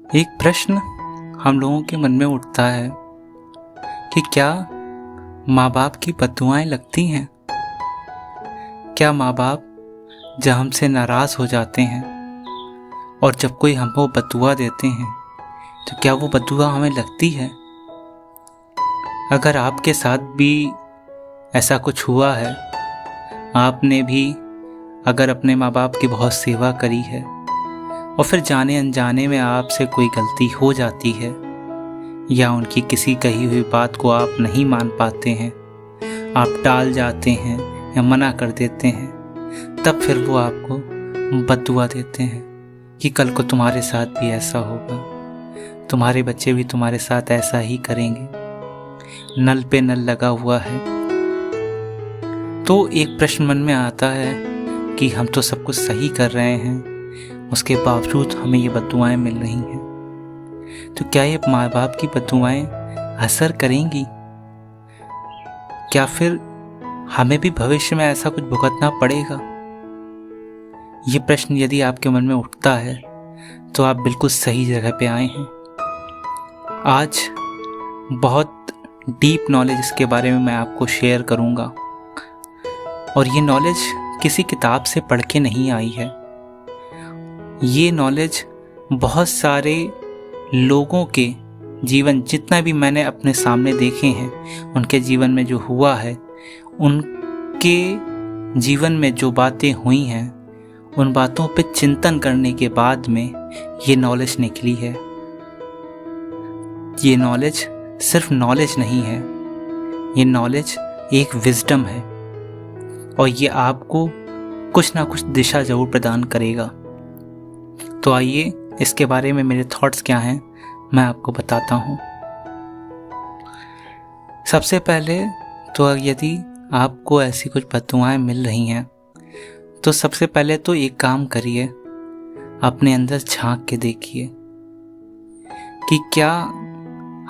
एक प्रश्न हम लोगों के मन में उठता है कि क्या माँ बाप की बद्दुआएं लगती हैं? क्या माँ बाप जब हमसे नाराज़ हो जाते हैं और जब कोई हमको बद्दुआ देते हैं तो क्या वो बद्दुआ हमें लगती है? अगर आपके साथ भी ऐसा कुछ हुआ है, आपने भी अगर अपने माँ बाप की बहुत सेवा करी है और फिर जाने अनजाने में आपसे कोई गलती हो जाती है या उनकी किसी कही हुई बात को आप नहीं मान पाते हैं, आप टाल जाते हैं या मना कर देते हैं, तब फिर वो आपको बद्दुआ देते हैं कि कल को तुम्हारे साथ भी ऐसा होगा, तुम्हारे बच्चे भी तुम्हारे साथ ऐसा ही करेंगे, नल पे नल लगा हुआ है। तो एक प्रश्न मन में आता है कि हम तो सब कुछ सही कर रहे हैं, उसके बावजूद हमें ये बद्दुआएं मिल रही हैं। तो क्या ये माँ बाप की बद्दुआएं असर करेंगी? क्या फिर हमें भी भविष्य में ऐसा कुछ भुगतना पड़ेगा? ये प्रश्न यदि आपके मन में उठता है तो आप बिल्कुल सही जगह पे आए हैं। आज बहुत डीप नॉलेज इसके बारे में मैं आपको शेयर करूंगा और ये नॉलेज किसी किताब से पढ़ के नहीं आई है। ये नॉलेज बहुत सारे लोगों के जीवन, जितना भी मैंने अपने सामने देखे हैं, उनके जीवन में जो हुआ है, उनके जीवन में जो बातें हुई हैं, उन बातों पे चिंतन करने के बाद में ये नॉलेज निकली है। ये नॉलेज सिर्फ नॉलेज नहीं है, ये नॉलेज एक विजडम है और ये आपको कुछ ना कुछ दिशा जरूर प्रदान करेगा। तो आइए इसके बारे में मेरे थॉट्स क्या हैं मैं आपको बताता हूँ। सबसे पहले तो यदि आपको ऐसी कुछ बद्दुआएं मिल रही हैं तो सबसे पहले तो एक काम करिए, अपने अंदर झांक के देखिए कि क्या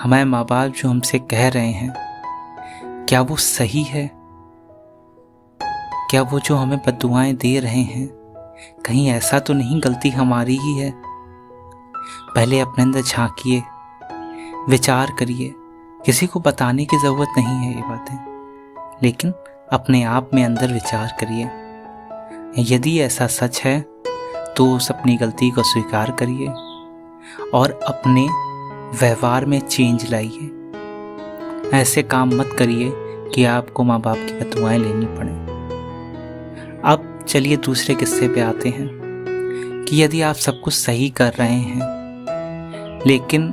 हमारे माँ बाप जो हमसे कह रहे हैं क्या वो सही है? क्या वो जो हमें बद्दुआएं दे रहे हैं कहीं ऐसा तो नहीं गलती हमारी ही है? पहले अपने अंदर झांकिए, विचार करिए। किसी को बताने की ज़रूरत नहीं है ये बातें, लेकिन अपने आप में अंदर विचार करिए। यदि ऐसा सच है तो उस अपनी गलती को स्वीकार करिए और अपने व्यवहार में चेंज लाइए। ऐसे काम मत करिए कि आपको माँ बाप की बद्दुआएं लेनी पड़े। अब चलिए दूसरे किस्से पे आते हैं कि यदि आप सब कुछ सही कर रहे हैं लेकिन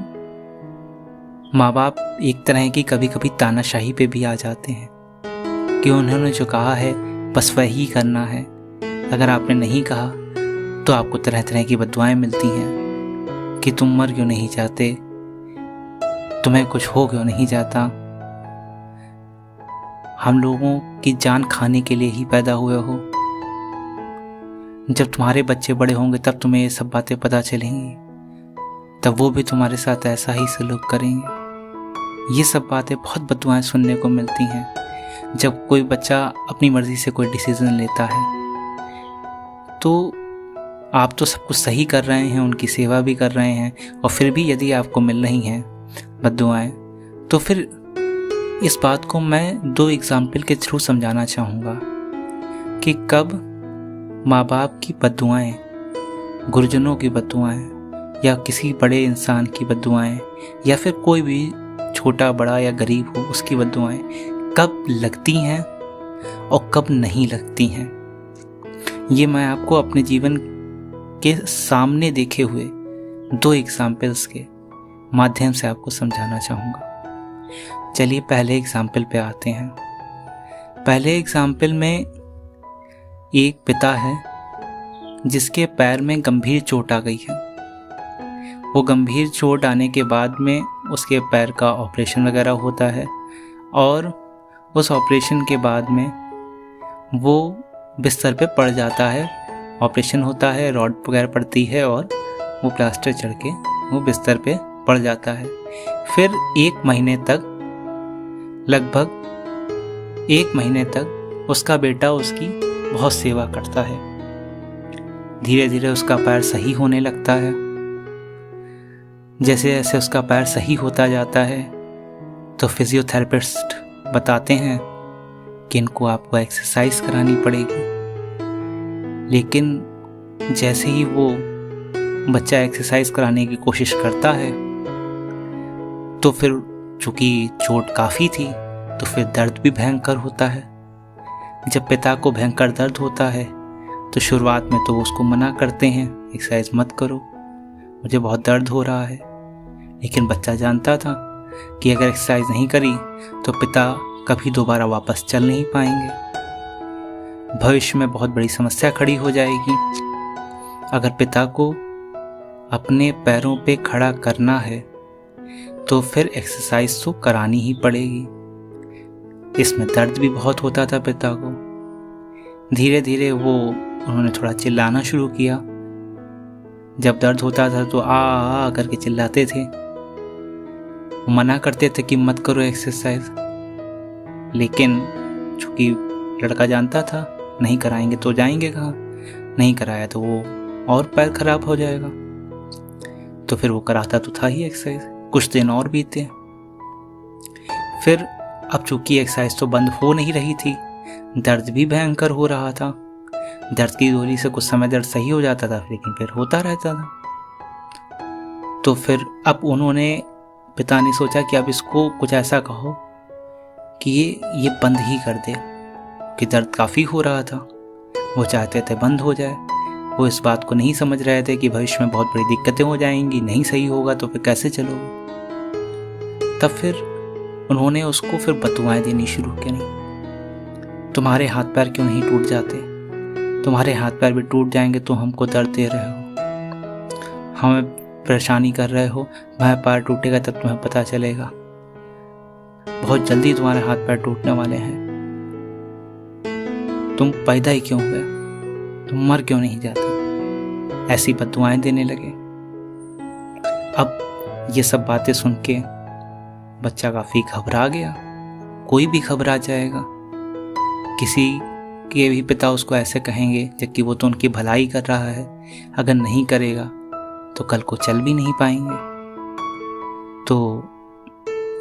माँ बाप एक तरह की कभी कभी तानाशाही पे भी आ जाते हैं कि उन्होंने जो कहा है बस वही करना है, अगर आपने नहीं कहा तो आपको तरह तरह की बद्दुआएं मिलती हैं कि तुम मर क्यों नहीं जाते, तुम्हें कुछ हो क्यों नहीं जाता, हम लोगों की जान खाने के लिए ही पैदा हुए हो, जब तुम्हारे बच्चे बड़े होंगे तब तुम्हें ये सब बातें पता चलेंगी, तब वो भी तुम्हारे साथ ऐसा ही सलूक करेंगे। ये सब बातें बहुत बद्दुआएं सुनने को मिलती हैं। जब कोई बच्चा अपनी मर्जी से कोई डिसीजन लेता है तो आप तो सब कुछ सही कर रहे हैं, उनकी सेवा भी कर रहे हैं, और फिर भी यदि आपको मिल रही हैं बद्दुआएं तो फिर इस बात को मैं 2 एग्जाम्पल के थ्रू समझाना चाहूँगा कि कब माँ बाप की बद्दुआएं, गुरुजनों की बद्दुआएं या किसी बड़े इंसान की बद्दुआएं या फिर कोई भी छोटा बड़ा या गरीब हो उसकी बद्दुआएं कब लगती हैं और कब नहीं लगती हैं, ये मैं आपको अपने जीवन के सामने देखे हुए 2 एग्जाम्पल्स के माध्यम से आपको समझाना चाहूँगा। चलिए पहले एग्जाम्पल पे आते हैं। पहले एग्जाम्पल में एक पिता है जिसके पैर में गंभीर चोट आ गई है। वो गंभीर चोट आने के बाद में उसके पैर का ऑपरेशन वगैरह होता है और उस ऑपरेशन के बाद में वो बिस्तर पे पड़ जाता है। ऑपरेशन होता है, रॉड वगैरह पड़ती है और वो प्लास्टर चढ़ के वो बिस्तर पे पड़ जाता है। फिर 1 महीने तक, लगभग 1 महीने तक उसका बेटा उसकी बहुत सेवा करता है। धीरे धीरे उसका पैर सही होने लगता है। जैसे जैसे उसका पैर सही होता जाता है तो फिजियोथेरेपिस्ट बताते हैं कि इनको आपको एक्सरसाइज करानी पड़ेगी। लेकिन जैसे ही वो बच्चा एक्सरसाइज कराने की कोशिश करता है तो फिर चूँकि चोट काफ़ी थी तो फिर दर्द भी भयंकर होता है। जब पिता को भयंकर दर्द होता है तो शुरुआत में तो उसको मना करते हैं, एक्सरसाइज मत करो, मुझे बहुत दर्द हो रहा है। लेकिन बच्चा जानता था कि अगर एक्सरसाइज नहीं करी तो पिता कभी दोबारा वापस चल नहीं पाएंगे, भविष्य में बहुत बड़ी समस्या खड़ी हो जाएगी। अगर पिता को अपने पैरों पे खड़ा करना है तो फिर एक्सरसाइज तो करानी ही पड़ेगी। इसमें दर्द भी बहुत होता था पिता को। धीरे धीरे उन्होंने थोड़ा चिल्लाना शुरू किया। जब दर्द होता था तो आ करके चिल्लाते थे, मना करते थे कि मत करो एक्सरसाइज। लेकिन चूंकि लड़का जानता था नहीं कराएंगे तो जाएंगे कहाँ, नहीं कराया तो वो और पैर खराब हो जाएगा, तो फिर वो कराता तो था ही एक्सरसाइज। कुछ दिन और बीते। फिर अब चूंकि एक्सरसाइज तो बंद हो नहीं रही थी, दर्द भी भयंकर हो रहा था। दर्द की गोली से कुछ समय दर्द सही हो जाता था लेकिन फिर होता रहता था। तो फिर अब पिता ने सोचा कि अब इसको कुछ ऐसा कहो कि ये बंद ही कर दे, कि दर्द काफ़ी हो रहा था। वो चाहते थे बंद हो जाए। वो इस बात को नहीं समझ रहे थे कि भविष्य में बहुत बड़ी दिक्कतें हो जाएंगी, नहीं सही होगा तो फिर कैसे चलोगे। तब फिर उन्होंने उसको फिर बददुआएं देनी शुरू करी। तुम्हारे हाथ पैर क्यों नहीं टूट जाते, तुम्हारे हाथ पैर भी टूट जाएंगे तो हमको दर्द दे रहे हो, हमें परेशानी कर रहे हो, तुम्हारा पैर टूटेगा तब तुम्हें पता चलेगा, बहुत जल्दी तुम्हारे हाथ पैर टूटने वाले हैं, तुम पैदा ही क्यों हुए, तुम मर क्यों नहीं जाते। ऐसी बददुआएं देने लगे। अब ये सब बातें सुन के बच्चा काफ़ी घबरा गया। कोई भी घबरा जाएगा, किसी के भी पिता उसको ऐसे कहेंगे जबकि वो तो उनकी भलाई कर रहा है, अगर नहीं करेगा तो कल को चल भी नहीं पाएंगे। तो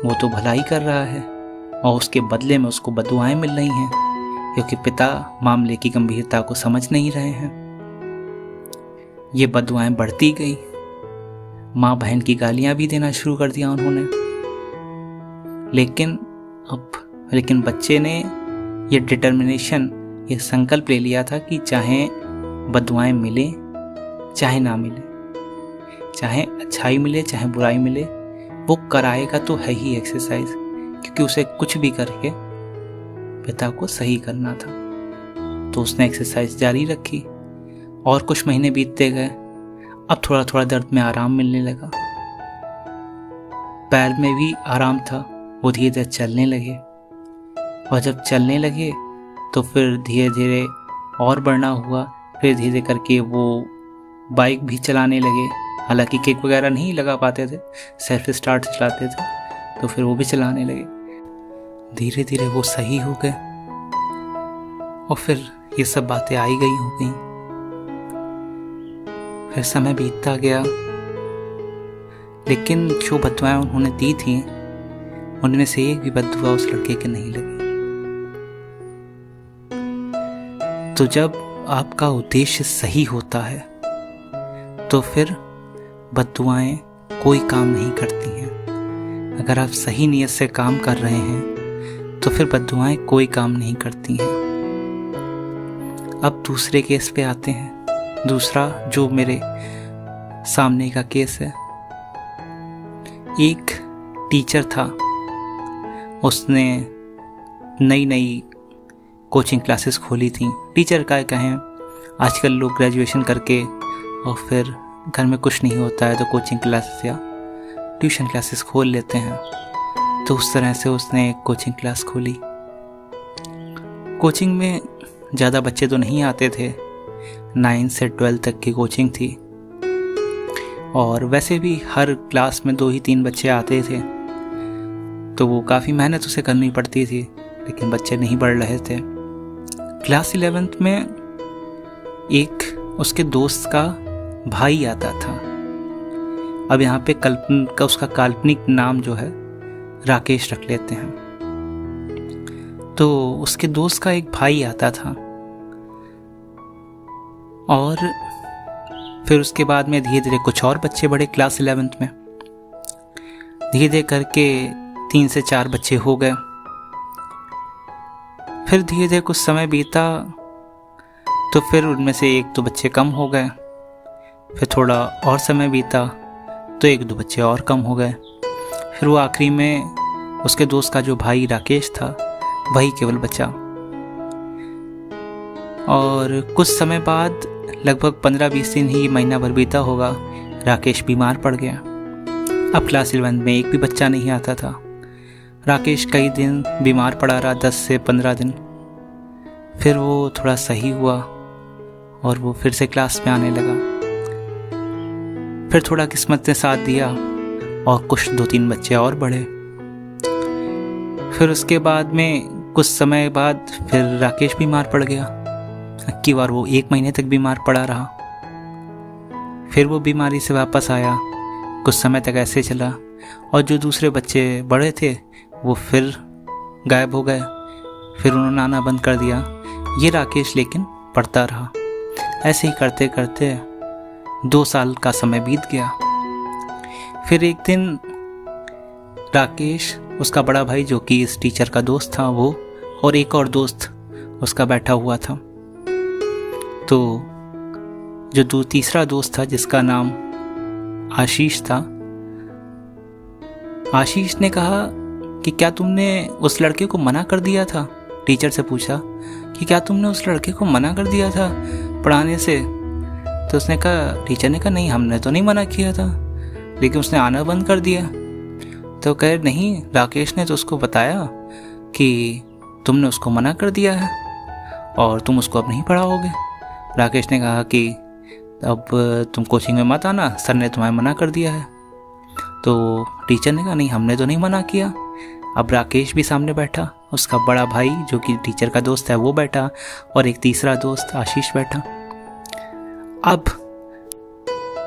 वो तो भलाई कर रहा है और उसके बदले में उसको बददुआएं मिल रही हैं, क्योंकि पिता मामले की गंभीरता को समझ नहीं रहे हैं। ये बददुआएं बढ़ती गई। माँ बहन की गालियां भी देना शुरू कर दिया उन्होंने। लेकिन बच्चे ने ये डिटर्मिनेशन, ये संकल्प ले लिया था कि चाहे बददुआएं मिले चाहे ना मिले, चाहे अच्छाई मिले चाहे बुराई मिले, वो कराएगा तो है ही एक्सरसाइज, क्योंकि उसे कुछ भी करके पिता को सही करना था। तो उसने एक्सरसाइज जारी रखी और कुछ महीने बीतते गए। अब थोड़ा थोड़ा दर्द में आराम मिलने लगा, पैर में भी आराम था। वो धीरे धीरे चलने लगे और जब चलने लगे तो फिर धीरे धीरे और बढ़ना हुआ। फिर धीरे करके वो बाइक भी चलाने लगे। हालांकि किक वगैरह नहीं लगा पाते थे, सेल्फ स्टार्ट चलाते थे, तो फिर वो भी चलाने लगे। धीरे धीरे वो सही हो गए और फिर ये सब बातें आई गई हो गई। फिर समय बीतता गया, लेकिन जो बददुआएं उन्होंने दी थी उनमें से एक भी बददुआ उस लड़के के नहीं लगी। तो जब आपका उद्देश्य सही होता है तो फिर बददुआएं कोई काम नहीं करती हैं। अगर आप सही नीयत से काम कर रहे हैं तो फिर बददुआएं कोई काम नहीं करती हैं। अब दूसरे केस पे आते हैं। दूसरा जो मेरे सामने का केस है, एक टीचर था, उसने नई नई कोचिंग क्लासेस खोली थी। टीचर का कहें, आजकल लोग ग्रेजुएशन करके और फिर घर में कुछ नहीं होता है तो कोचिंग क्लासेस या ट्यूशन क्लासेस खोल लेते हैं। तो उस तरह से उसने एक कोचिंग क्लास खोली। कोचिंग में ज़्यादा बच्चे तो नहीं आते थे, 9 से 12 तक की कोचिंग थी और वैसे भी हर क्लास में 2 ही 3 बच्चे आते थे, तो वो काफ़ी मेहनत उसे करनी पड़ती थी, लेकिन बच्चे नहीं बढ़ रहे थे। क्लास 11th में एक उसके दोस्त का भाई आता था। अब यहाँ पे उसका काल्पनिक नाम जो है राकेश रख लेते हैं। तो उसके दोस्त का एक भाई आता था और फिर उसके बाद में धीरे धीरे कुछ और बच्चे बढ़े। क्लास 11th में धीरे धीरे करके 3 से 4 बच्चे हो गए। फिर धीरे धीरे कुछ समय बीता तो फिर उनमें से 1-2 बच्चे कम हो गए। फिर थोड़ा और समय बीता तो 1-2 बच्चे और कम हो गए। फिर वो आखिरी में उसके दोस्त का जो भाई राकेश था वही केवल बचा। और कुछ समय बाद लगभग 15-20 दिन ही, महीना भर बीता होगा, राकेश बीमार पड़ गया। अब क्लास 11 में एक भी बच्चा नहीं आता था। राकेश कई दिन बीमार पड़ा रहा, 10 से 15 दिन। फिर वो थोड़ा सही हुआ और वो फिर से क्लास में आने लगा। फिर थोड़ा किस्मत ने साथ दिया और कुछ 2-3 बच्चे और बढ़े। फिर उसके बाद में कुछ समय बाद फिर राकेश बीमार पड़ गया। अक्की बार वो 1 महीने तक बीमार पड़ा रहा। फिर वो बीमारी से वापस आया। कुछ समय तक ऐसे चला और जो दूसरे बच्चे बड़े थे वो फिर गायब हो गए। फिर उन्होंने आना बंद कर दिया। ये राकेश लेकिन पढ़ता रहा। ऐसे ही करते करते 2 साल का समय बीत गया। फिर एक दिन राकेश, उसका बड़ा भाई जो कि इस टीचर का दोस्त था, वो और एक और दोस्त उसका बैठा हुआ था। तो जो तीसरा दोस्त था जिसका नाम आशीष था, आशीष ने कहा कि क्या तुमने उस लड़के को मना कर दिया था? टीचर से पूछा कि क्या तुमने उस लड़के को मना कर दिया था पढ़ाने से? तो उसने कहा, टीचर ने कहा, नहीं, हमने तो नहीं मना किया था, लेकिन उसने आना बंद कर दिया। तो कहे, नहीं, राकेश ने तो उसको बताया कि तुमने उसको मना कर दिया है और तुम उसको अब नहीं पढ़ाओगे। राकेश ने कहा कि अब तुम कोचिंग में मत आना, सर ने तुम्हें मना कर दिया है। तो टीचर ने कहा, नहीं, हमने तो नहीं मना किया। अब राकेश भी सामने बैठा, उसका बड़ा भाई जो कि टीचर का दोस्त है वो बैठा और एक तीसरा दोस्त आशीष बैठा। अब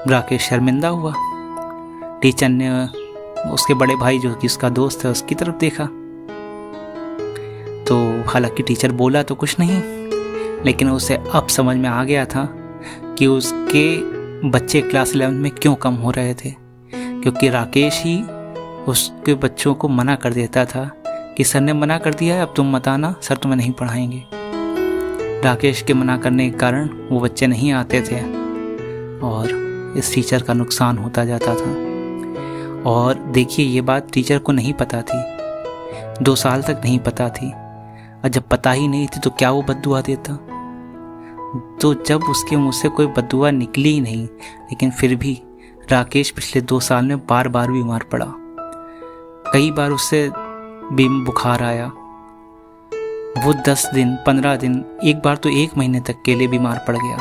राकेश शर्मिंदा हुआ। टीचर ने उसके बड़े भाई जो कि उसका दोस्त है उसकी तरफ देखा। तो हालांकि टीचर बोला तो कुछ नहीं, लेकिन उसे अब समझ में आ गया था कि उसके बच्चे क्लास 11 में क्यों कम हो रहे थे, क्योंकि राकेश ही उसके बच्चों को मना कर देता था कि सर ने मना कर दिया है, अब तुम मत आना, सर तुम्हें नहीं पढ़ाएंगे। राकेश के मना करने के कारण वो बच्चे नहीं आते थे और इस टीचर का नुकसान होता जाता था। और देखिए, ये बात टीचर को नहीं पता थी, 2 साल तक नहीं पता थी। और जब पता ही नहीं थी तो क्या वो बद्दुआ देता? तो जब उसके मुंह से कोई बद्दुआ निकली ही नहीं, लेकिन फिर भी राकेश पिछले 2 साल में बार बार बीमार पड़ा। कई बार उससे बुखार आया। वो 10 दिन, 15 दिन, एक बार तो 1 महीने तक के लिए बीमार पड़ गया।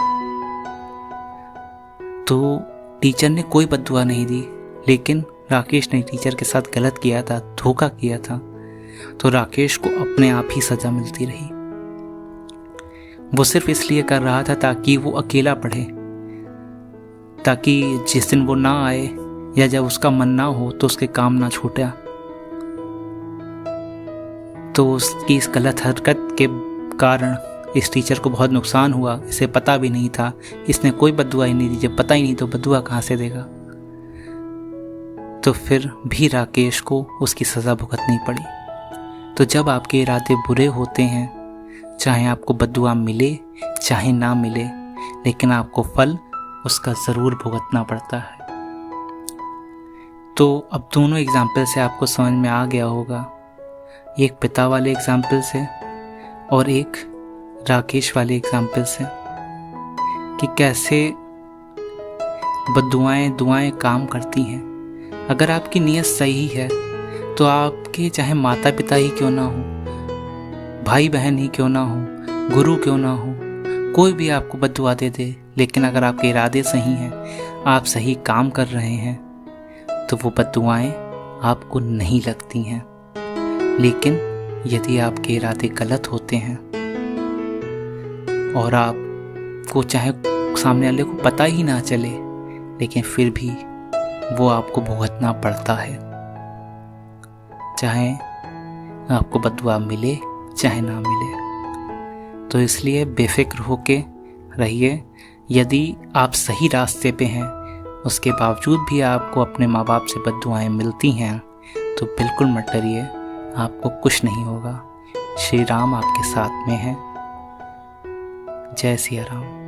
तो टीचर ने कोई बद्दुआ नहीं दी, लेकिन राकेश ने टीचर के साथ गलत किया था, धोखा किया था। तो राकेश को अपने आप ही सजा मिलती रही। वो सिर्फ इसलिए कर रहा था ताकि वो अकेला पढ़े, ताकि जिस दिन वो ना आए या जब उसका मन ना हो तो उसके काम ना छूटे। तो उसकी इस गलत हरकत के कारण इस टीचर को बहुत नुकसान हुआ। इसे पता भी नहीं था, इसने कोई बद्दुआ ही नहीं दी। जब पता ही नहीं तो बद्दुआ कहाँ से देगा? तो फिर भी राकेश को उसकी सज़ा भुगतनी पड़ी। तो जब आपके इरादे बुरे होते हैं, चाहे आपको बद्दुआ मिले चाहे ना मिले, लेकिन आपको फल उसका ज़रूर भुगतना पड़ता है। तो अब दोनों एग्जाम्पल से आपको समझ में आ गया होगा, एक पिता वाले एग्जाम्पल से और एक राकेश वाले एग्जाम्पल से, कि कैसे दुआएं काम करती हैं। अगर आपकी नीयत सही है तो आपके चाहे माता पिता ही क्यों ना हो, भाई बहन ही क्यों ना हो, गुरु क्यों ना हो, कोई भी आपको बद्दुआ दे दे, लेकिन अगर आपके इरादे सही हैं, आप सही काम कर रहे हैं, तो वो बद्दुआएं आपको नहीं लगती हैं। लेकिन यदि आपके इरादे गलत होते हैं और आपको चाहे सामने वाले को पता ही ना चले, लेकिन फिर भी वो आपको भुगतना पड़ता है, चाहे आपको बद्दुआ मिले चाहे ना मिले। तो इसलिए बेफिक्र होके रहिए। यदि आप सही रास्ते पे हैं, उसके बावजूद भी आपको अपने माँ बाप से बद्दुआएं मिलती हैं, तो बिल्कुल मत डरिए, आपको कुछ नहीं होगा। श्री राम आपके साथ में हैं। जय सिया राम।